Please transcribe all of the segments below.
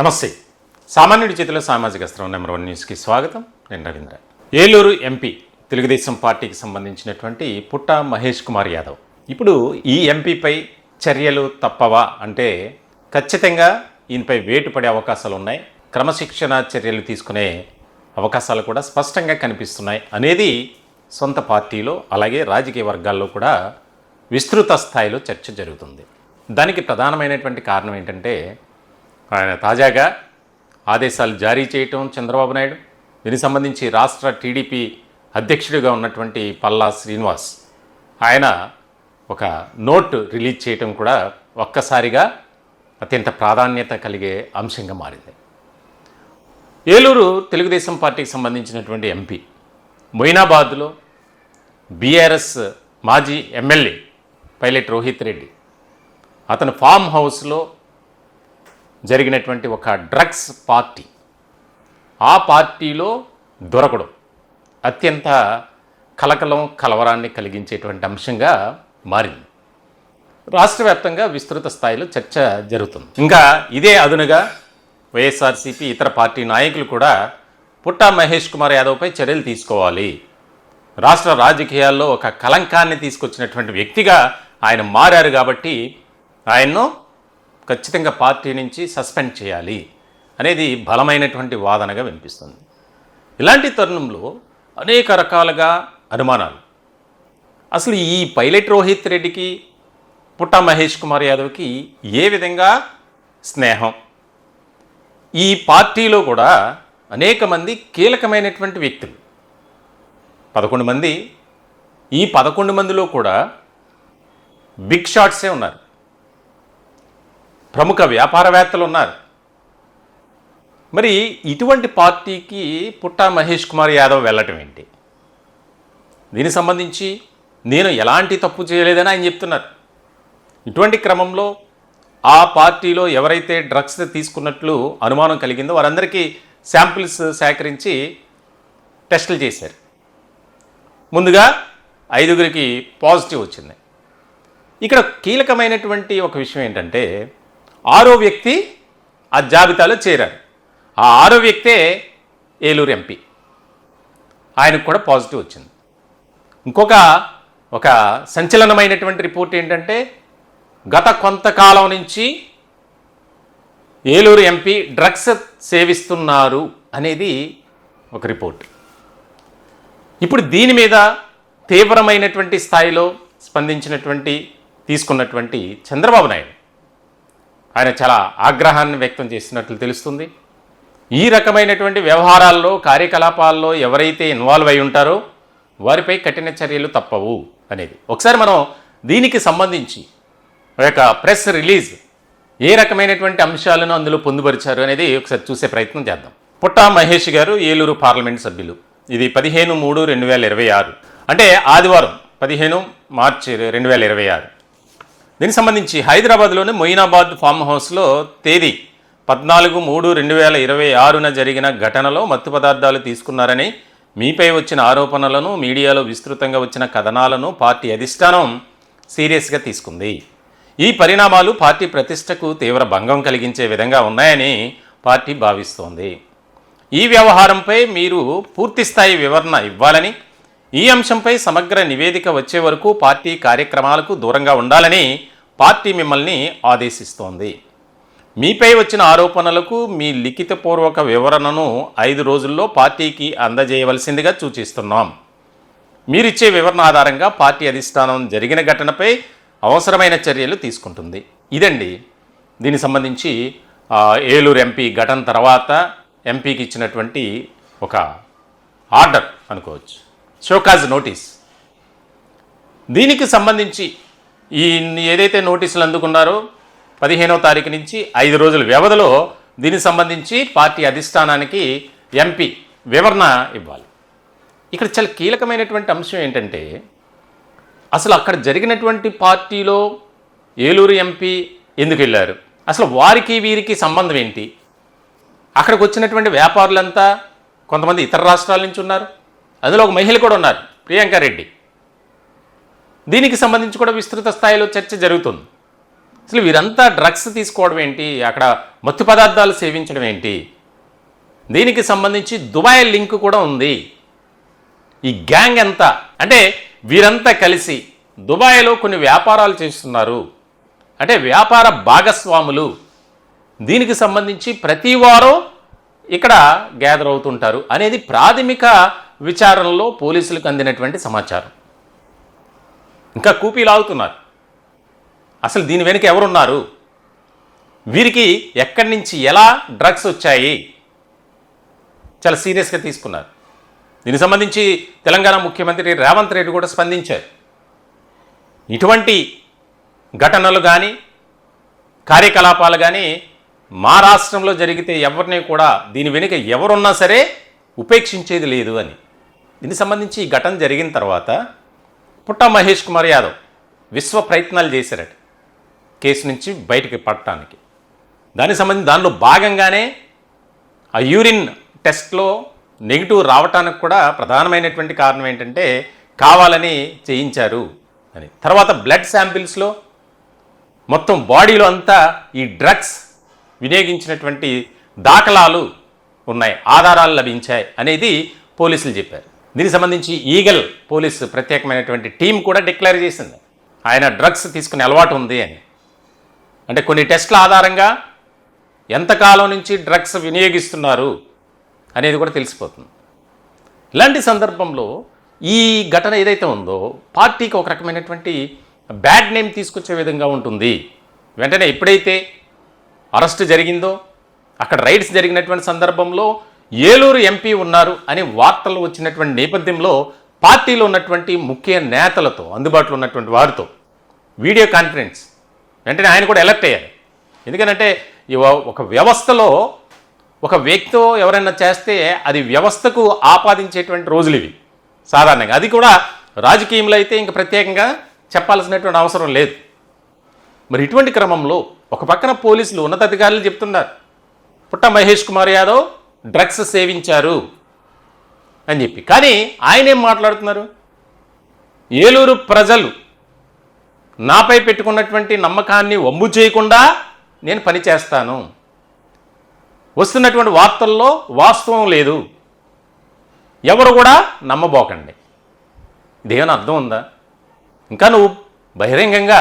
నమస్తే. సామాన్యుడి చేతిలో సామాజిక అస్త్రం నెంబర్ 1 న్యూస్కి స్వాగతం. నేను రవీంద్ర. ఏలూరు ఎంపీ తెలుగుదేశం పార్టీకి సంబంధించినటువంటి పుట్ట మహేష్ కుమార్ యాదవ్ ఇప్పుడు ఈ ఎంపీపై చర్యలు తప్పవా అంటే ఖచ్చితంగా ఈయనపై వేటు పడే అవకాశాలు ఉన్నాయి. క్రమశిక్షణ చర్యలు తీసుకునే అవకాశాలు కూడా స్పష్టంగా కనిపిస్తున్నాయి అనేది సొంత పార్టీలో అలాగే రాజకీయ వర్గాల్లో కూడా విస్తృత స్థాయిలో చర్చ జరుగుతుంది. దానికి ప్రధానమైనటువంటి కారణం ఏంటంటే ఆయన తాజాగా ఆదేశాలు జారీ చేయటం చంద్రబాబు నాయుడు. దీనికి సంబంధించి రాష్ట్ర టీడీపీ అధ్యక్షుడిగా ఉన్నటువంటి పల్లా శ్రీనివాస్ ఆయన ఒక నోట్ రిలీజ్ చేయటం కూడా ఒక్కసారిగా అత్యంత ప్రాధాన్యత కలిగే అంశంగా మారింది. ఏలూరు తెలుగుదేశం పార్టీకి సంబంధించినటువంటి ఎంపీ మొయినాబాద్లో బీఆర్ఎస్ మాజీ ఎమ్మెల్యే పైలట్ రోహిత్ రెడ్డి అతను ఫామ్ హౌస్లో జరిగినటువంటి ఒక డ్రగ్స్ పార్టీ, ఆ పార్టీలో దొరకడం అత్యంత కలవరాన్ని కలిగించేటువంటి అంశంగా మారింది. రాష్ట్ర వ్యాప్తంగా విస్తృత స్థాయిలో చర్చ జరుగుతుంది. ఇంకా ఇదే అదునుగా వైఎస్ఆర్సీపీ ఇతర పార్టీ నాయకులు కూడా పుట్టా మహేష్ కుమార్ యాదవ్పై చర్యలు తీసుకోవాలి, రాష్ట్ర రాజకీయాల్లో ఒక కలంకాన్ని తీసుకొచ్చినటువంటి వ్యక్తిగా ఆయన మారారు కాబట్టి ఆయన్ను ఖచ్చితంగా పార్టీ నుంచి సస్పెండ్ చేయాలి అనేది బలమైనటువంటి వాదనగా వినిపిస్తుంది. ఇలాంటి తరుణంలో అనేక రకాలుగా అనుమానాలు. అసలు ఈ పైలట్ రోహిత్ రెడ్డికి పుట్టా మహేష్ కుమార్ యాదవ్కి ఏ విధంగా స్నేహం? ఈ పార్టీలో కూడా అనేక మంది కీలకమైనటువంటి వ్యక్తులు 11 మంది. ఈ 11 మందిలో కూడా బిగ్ షాట్సే ఉన్నారు, ప్రముఖ వ్యాపారవేత్తలు ఉన్నారు. మరి ఇటువంటి పార్టీకి పుట్టా మహేష్ కుమార్ యాదవ్ వెళ్ళటం ఏంటి? దీనికి సంబంధించి నేను ఎలాంటి తప్పు చేయలేదని ఆయన చెప్తున్నారు. ఇటువంటి క్రమంలో ఆ పార్టీలో ఎవరైతే డ్రగ్స్ తీసుకున్నట్లు అనుమానం కలిగిందో వారందరికీ శాంపిల్స్ సేకరించి టెస్టులు చేశారు. ముందుగా 5గురికి పాజిటివ్ వచ్చింది. ఇక్కడ కీలకమైనటువంటి ఒక విషయం ఏంటంటే 6వ వ్యక్తి ఆ జాబితాలో చేరారు. ఆ 6వ వ్యక్తే ఏలూరు ఎంపీ, ఆయనకు కూడా పాజిటివ్ వచ్చింది. ఒక సంచలనమైనటువంటి రిపోర్ట్ ఏంటంటే గత కొంతకాలం నుంచి ఏలూరు ఎంపీ డ్రగ్స్ సేవిస్తున్నారు అనేది ఒక రిపోర్ట్. ఇప్పుడు దీని మీద తీవ్రమైనటువంటి స్థాయిలో తీసుకున్నటువంటి చంద్రబాబు నాయుడు ఆయన చాలా ఆగ్రహాన్ని వ్యక్తం చేసినట్లు తెలుస్తుంది. ఈ రకమైనటువంటి వ్యవహారాల్లో కార్యకలాపాల్లో ఎవరైతే ఇన్వాల్వ్ అయి ఉంటారో వారిపై కఠిన చర్యలు తప్పవు అనేది. ఒకసారి మనం దీనికి సంబంధించి ఒక ప్రెస్ రిలీజ్ ఏ రకమైనటువంటి అంశాలను అందులో పొందుపరిచారు అనేది ఒకసారి చూసే ప్రయత్నం చేద్దాం. పుట్టా మహేష్ గారు ఏలూరు పార్లమెంట్ సభ్యులు. ఇది 15/3/2026 అంటే ఆదివారం 15 మార్చి 2026. దీనికి సంబంధించి హైదరాబాద్లోని మొయినాబాద్ ఫామ్ హౌస్లో తేదీ 14/3/2026 జరిగిన ఘటనలో మత్తు పదార్థాలు తీసుకున్నారని మీపై వచ్చిన ఆరోపణలను, మీడియాలో విస్తృతంగా వచ్చిన కథనాలను పార్టీ అధిష్టానం సీరియస్గా తీసుకుంది. ఈ పరిణామాలు పార్టీ ప్రతిష్టకు తీవ్ర భంగం కలిగించే విధంగా ఉన్నాయని పార్టీ భావిస్తోంది. ఈ వ్యవహారంపై మీరు పూర్తిస్థాయి వివరణ ఇవ్వాలని, ఈ అంశంపై సమగ్ర నివేదిక వచ్చే వరకు పార్టీ కార్యక్రమాలకు దూరంగా ఉండాలని పార్టీ మిమ్మల్ని ఆదేశిస్తోంది. మీపై వచ్చిన ఆరోపణలకు మీ లిఖితపూర్వక వివరణను 5 రోజుల్లో పార్టీకి అందజేయవలసిందిగా సూచిస్తున్నాం. మీరిచ్చే వివరణ ఆధారంగా పార్టీ అధిష్టానం జరిగిన ఘటనపై అవసరమైన చర్యలు తీసుకుంటుంది. ఇదండి దీనికి సంబంధించి ఏలూరు ఎంపీ ఘటన తర్వాత ఎంపీకి ఇచ్చినటువంటి ఒక ఆర్డర్ అనుకోవచ్చు, షోకాజ్ నోటీస్. దీనికి సంబంధించి ఈ ఏదైతే నోటీసులు అందుకున్నారో 15వ తారీఖు నుంచి 5 రోజుల వ్యవధిలో దీనికి సంబంధించి పార్టీ అధిష్టానానికి ఎంపీ వివరణ ఇవ్వాలి. ఇక్కడ చాలా కీలకమైనటువంటి అంశం ఏంటంటే అసలు అక్కడ జరిగినటువంటి పార్టీలో ఏలూరు ఎంపీ ఎందుకు వెళ్ళారు, అసలు వారికి వీరికి సంబంధం ఏంటి? అక్కడికి వచ్చినటువంటి వ్యాపారులంతా కొంతమంది ఇతర రాష్ట్రాల నుంచి ఉన్నారు, అందులో ఒక మహిళ కూడా ఉన్నారు, ప్రియాంక రెడ్డి. దీనికి సంబంధించి కూడా విస్తృత స్థాయిలో చర్చ జరుగుతుంది. అసలు వీరంతా డ్రగ్స్ తీసుకోవడం ఏంటి, అక్కడ మత్తు పదార్థాలు సేవించడం ఏంటి? దీనికి సంబంధించి దుబాయ్ లింక్ కూడా ఉంది. ఈ గ్యాంగ్ ఎంత అంటే వీరంతా కలిసి దుబాయ్లో కొన్ని వ్యాపారాలు చేస్తున్నారు, అంటే వ్యాపార భాగస్వాములు. దీనికి సంబంధించి ప్రతి వారం ఇక్కడ గ్యాదర్ అవుతుంటారు అనేది ప్రాథమిక విచారణలో పోలీసులకు అందినటువంటి సమాచారం. ఇంకా కూపీలాగుతున్నారు. అసలు దీని వెనుక ఎవరున్నారు, వీరికి ఎక్కడి నుంచి ఎలా డ్రగ్స్ వచ్చాయి, చాలా సీరియస్గా తీసుకున్నారు. దీనికి సంబంధించి తెలంగాణ ముఖ్యమంత్రి రేవంత్ రెడ్డి కూడా స్పందించారు. ఇటువంటి ఘటనలు కానీ కార్యకలాపాలు కానీ మా రాష్ట్రంలో జరిగితే ఎవరిని కూడా దీని వెనుక ఎవరున్నా సరే ఉపేక్షించేది లేదు అని. దీనికి సంబంధించి ఈ ఘటన జరిగిన తర్వాత పుట్ట మహేష్ కుమార్ యాదవ్ విశ్వ ప్రయత్నాలు చేశారట కేసు నుంచి బయటకు పడటానికి. దానికి సంబంధించి దానిలో భాగంగానే ఆ యూరిన్ టెస్ట్లో నెగిటివ్ రావటానికి కూడా ప్రధానమైనటువంటి కారణం ఏంటంటే కావాలని చేయించారు అని. తర్వాత బ్లడ్ శాంపిల్స్లో మొత్తం బాడీలో అంతా ఈ డ్రగ్స్ వినియోగించినటువంటి దాఖలాలు ఉన్నాయి, ఆధారాలు లభించాయి అనేది పోలీసులు చెప్పారు. దీనికి సంబంధించి ఈగల్ పోలీసు ప్రత్యేకమైనటువంటి టీం కూడా డిక్లేర్ చేసింది ఆయన డ్రగ్స్ తీసుకునే అలవాటు ఉంది అని. అంటే కొన్ని టెస్టుల ఆధారంగా ఎంతకాలం నుంచి డ్రగ్స్ వినియోగిస్తున్నారు అనేది కూడా తెలిసిపోతుంది. ఇలాంటి సందర్భంలో ఈ ఘటన ఏదైతే ఉందో పార్టీకి ఒక రకమైనటువంటి బ్యాడ్ నేమ్ తీసుకొచ్చే విధంగా ఉంటుంది. వెంటనే ఎప్పుడైతే అరెస్ట్ జరిగిందో అక్కడ రైడ్స్ జరిగినటువంటి సందర్భంలో ఏలూరు ఎంపీ ఉన్నారు అని వార్తలు వచ్చినటువంటి నేపథ్యంలో పార్టీలో ఉన్నటువంటి ముఖ్య నేతలతో అందుబాటులో ఉన్నటువంటి వారితో వీడియో కాన్ఫరెన్స్ వెంటనే ఆయన కూడా ఎలర్ట్ అయ్యారు. ఎందుకంటే ఒక వ్యవస్థలో ఒక వ్యక్తితో ఎవరైనా చేస్తే అది వ్యవస్థకు ఆపాదించేటువంటి రోజులు ఇవి సాధారణంగా. అది కూడా రాజకీయంలో అయితే ఇంక ప్రత్యేకంగా చెప్పాల్సినటువంటి అవసరం లేదు. మరి ఇటువంటి క్రమంలో ఒక పక్కన పోలీసులు ఉన్నతాధికారులు చెప్తున్నారు పుట్ట మహేష్ కుమార్ యాదవ్ డ్రగ్స్ సేవించారు అని చెప్పి, కానీ ఆయన ఏం మాట్లాడుతున్నారు, ఏలూరు ప్రజలు నాపై పెట్టుకున్నటువంటి నమ్మకాన్ని వమ్ము చేయకుండా నేను పని చేస్తాను, వస్తున్నటువంటి వార్తల్లో వాస్తవం లేదు, ఎవరు కూడా నమ్మబోకండి. ఇదేమైనా అర్థం ఉందా? ఇంకా నువ్వు బహిరంగంగా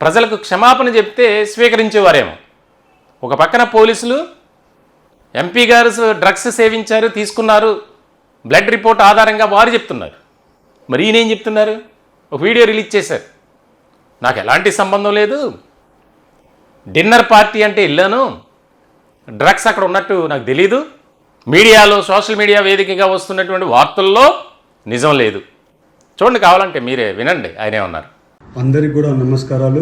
ప్రజలకు క్షమాపణ చెప్తే స్వీకరించేవారేమో. ఒక పక్కన పోలీసులు ఎంపీ గారు డ్రగ్స్ సేవించారు, తీసుకున్నారు, బ్లడ్ రిపోర్ట్ ఆధారంగా వారు చెప్తున్నారు. మరి ఈయనేం చెప్తున్నారు, ఒక వీడియో రిలీజ్ చేశారు, నాకు ఎలాంటి సంబంధం లేదు, డిన్నర్ పార్టీ అంటే వెళ్ళాను, డ్రగ్స్ అక్కడ ఉన్నట్టు నాకు తెలీదు, మీడియాలో సోషల్ మీడియా వేదికగా వస్తున్నటువంటి వార్తల్లో నిజం లేదు. చూడండి, కావాలంటే మీరే వినండి ఆయన ఏమన్నారు. అందరికి కూడా నమస్కారాలు.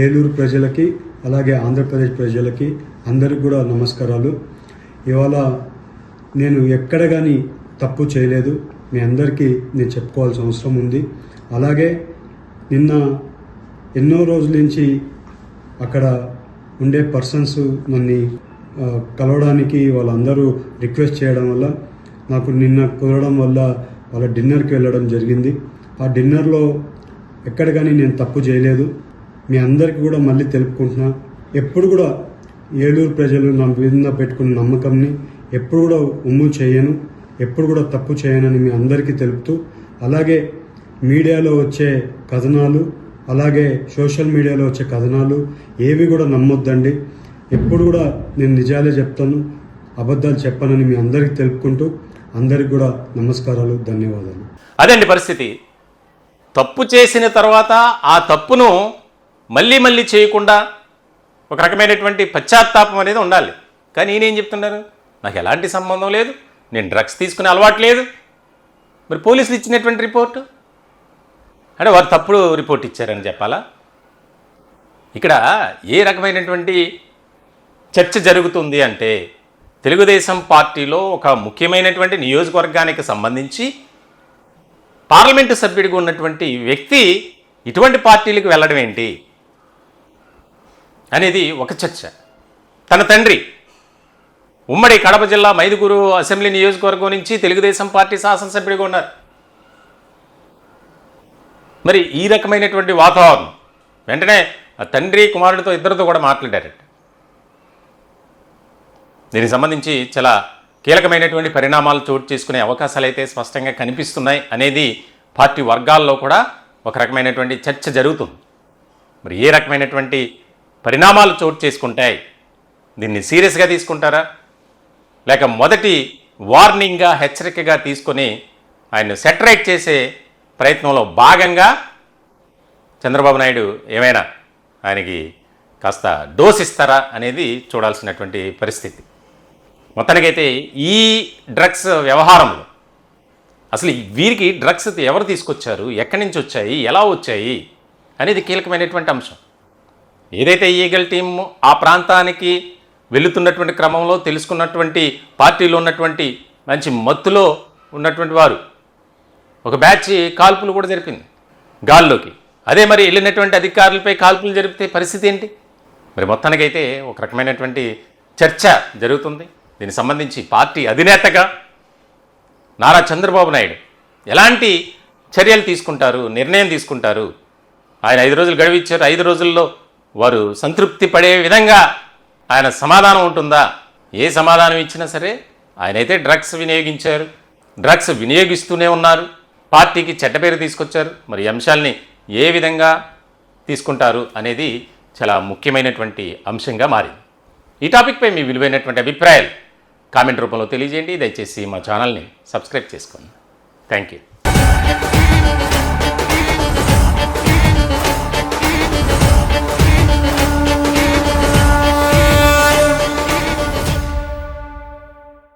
ఏలూరు ప్రజలకి అలాగే ఆంధ్రప్రదేశ్ ప్రజలకి అందరికి కూడా నమస్కారాలు. ఇవాళ నేను ఎక్కడ కానీ తప్పు చేయలేదు, మీ అందరికీ నేను చెప్పుకోవాల్సిన అవసరం ఉంది. అలాగే నిన్న ఎన్నో రోజుల నుంచి అక్కడ ఉండే పర్సన్స్ నన్ను కలవడానికి వాళ్ళందరూ రిక్వెస్ట్ చేయడం వల్ల నాకు నిన్న కుదరడం వల్ల వాళ్ళ డిన్నర్కి వెళ్ళడం జరిగింది. ఆ డిన్నర్లో ఎక్కడ కానీ నేను తప్పు చేయలేదు. మీ అందరికీ కూడా మళ్ళీ తెలుపుకుంటున్నా, ఎప్పుడు కూడా ఏలూరు ప్రజలు నా మీద పెట్టుకున్న నమ్మకంని ఎప్పుడు కూడా ఉమ్ము చేయను, ఎప్పుడు కూడా తప్పు చేయనని మీ అందరికీ తెలుపుతూ, అలాగే మీడియాలో వచ్చే కథనాలు అలాగే సోషల్ మీడియాలో వచ్చే కథనాలు ఏవి కూడా నమ్మొద్దండి. ఎప్పుడు కూడా నేను నిజాలే చెప్తాను, అబద్ధాలు చెప్పనని మీ అందరికీ తెలుపుకుంటూ అందరికి కూడా నమస్కారాలు, ధన్యవాదాలు. అదండి పరిస్థితి. తప్పు చేసిన తర్వాత ఆ తప్పును మళ్ళీ మళ్ళీ చేయకుండా ఒక రకమైనటువంటి పశ్చాత్తాపం అనేది ఉండాలి. కానీ నేనేం చెప్తున్నారు, నాకు ఎలాంటి సంబంధం లేదు, నేను డ్రగ్స్ తీసుకునే అలవాటు లేదు. మరి పోలీసులు ఇచ్చినటువంటి రిపోర్టు అంటే వారు తప్పుడు రిపోర్ట్ ఇచ్చారని చెప్పాలా? ఇక్కడ ఏ రకమైనటువంటి చర్చ జరుగుతుంది అంటే తెలుగుదేశం పార్టీలో ఒక ముఖ్యమైనటువంటి నియోజకవర్గానికి సంబంధించి పార్లమెంటు సభ్యుడిగా ఉన్నటువంటి వ్యక్తి ఇటువంటి పార్టీలకు వెళ్ళడం ఏంటి అనేది ఒక చర్చ. తన తండ్రి ఉమ్మడి కడప జిల్లా మైదుగురు అసెంబ్లీ నియోజకవర్గం నుంచి తెలుగుదేశం పార్టీ శాసనసభ్యుడిగా ఉన్నారు. మరి ఈ రకమైనటువంటి వాతావరణం వెంటనే ఆ తండ్రి కుమారుడితో ఇద్దరితో కూడా మాట్లాడారట. దీనికి సంబంధించి చాలా కీలకమైనటువంటి పరిణామాలు చోటు చేసుకునే అవకాశాలు అయితే స్పష్టంగా కనిపిస్తున్నాయి అనేది పార్టీ వర్గాల్లో కూడా ఒక రకమైనటువంటి చర్చ జరుగుతుంది. మరి ఏ రకమైనటువంటి పరిణామాలు చోటు చేసుకుంటాయి? దీన్ని సీరియస్గా తీసుకుంటారా, లేక మొదటి వార్నింగ్గా హెచ్చరికగా తీసుకొని ఆయన్ని సెటరేట్ చేసే ప్రయత్నంలో భాగంగా చంద్రబాబు నాయుడు ఏమైనా ఆయనకి కాస్త డోస్ ఇస్తారా అనేది చూడాల్సినటువంటి పరిస్థితి. మొత్తానికైతే ఈ డ్రగ్స్ వ్యవహారంలో అసలు వీరికి డ్రగ్స్ ఎవరు తీసుకొచ్చారు, ఎక్కడి నుంచి వచ్చాయి, ఎలా వచ్చాయి అనేది కీలకమైనటువంటి అంశం. ఏదైతే ఈగల్ టీమ్ ఆ ప్రాంతానికి వెళుతున్నటువంటి క్రమంలో తెలుసుకున్నటువంటి పార్టీలో ఉన్నటువంటి మంచి మత్తులో ఉన్నటువంటి వారు ఒక బ్యాచ్ కాల్పులు కూడా జరిపింది గాల్లోకి. అదే మరి వెళ్ళినటువంటి అధికారులపై కాల్పులు జరిపితే పరిస్థితి ఏంటి? మరి మొత్తానికైతే ఒక రకమైనటువంటి చర్చ జరుగుతుంది. దీనికి సంబంధించి పార్టీ అధినేతగా నారా చంద్రబాబు నాయుడు ఎలాంటి చర్యలు తీసుకుంటారు, నిర్ణయం తీసుకుంటారు? ఆయన 5 రోజులు గడువు ఇచ్చారు. 5 రోజుల్లో వారు సంతృప్తి పడే విధంగా ఆయన సమాధానం ఉంటుందా? ఏ సమాధానం ఇచ్చినా సరే ఆయనైతే డ్రగ్స్ వినియోగించారు, డ్రగ్స్ వినియోగిస్తూనే ఉన్నారు, పార్టీకి చెడ్డ పేరు తీసుకొచ్చారు. మరి ఈ అంశాల్ని ఏ విధంగా తీసుకుంటారు అనేది చాలా ముఖ్యమైనటువంటి అంశంగా మారింది. ఈ టాపిక్పై మీ విలువైనటువంటి అభిప్రాయాలు కామెంట్ రూపంలో తెలియజేయండి. దయచేసి మా ఛానల్ని సబ్స్క్రైబ్ చేసుకోండి. Thank you.